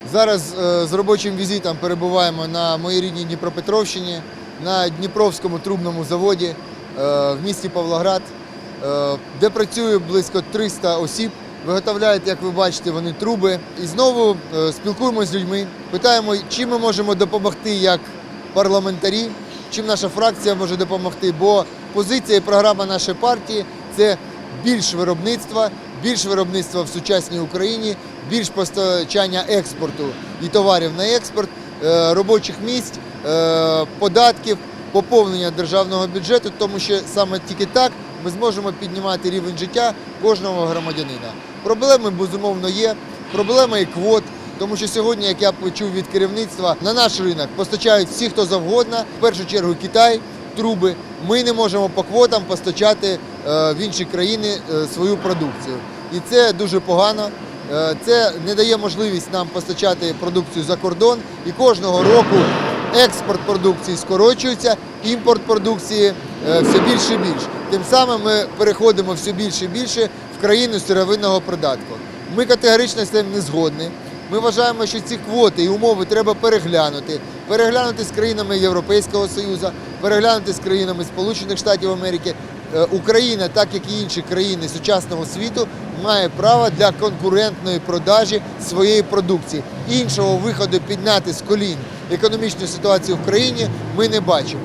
Зараз з робочим візитом перебуваємо на моїй рідній Дніпропетровщині, на Дніпровському трубному заводі в місті Павлоград, де працює близько 300 осіб. Виготовляють, як ви бачите, вони труби. І знову спілкуємося з людьми, питаємо, чим ми можемо допомогти як парламентарі, чим наша фракція може допомогти, бо позиція і програма нашої партії – це більш виробництва в сучасній Україні, більш постачання експорту і товарів на експорт, робочих місць, податків, поповнення державного бюджету, тому що саме тільки так ми зможемо піднімати рівень життя кожного громадянина. Проблеми, безумовно, є, проблема і квот, тому що сьогодні, як я почув від керівництва, на наш ринок постачають всі, хто завгодно, в першу чергу Китай, труби. Ми не можемо по квотам постачати в інші країни свою продукцію. І це дуже погано. Це не дає можливість нам постачати продукцію за кордон. І кожного року експорт продукції скорочується, імпорт продукції все більше і більше. Тим самим ми переходимо все більше і більше в країну сировинного придатку. Ми категорично з цим не згодні. Ми вважаємо, що ці квоти і умови треба переглянути з країнами Європейського Союзу, переглянути з країнами Сполучених Штатів Америки. Україна, так як і інші країни сучасного світу, має право для конкурентної продажі своєї продукції. Іншого виходу підняти з колін економічну ситуацію в країні ми не бачимо.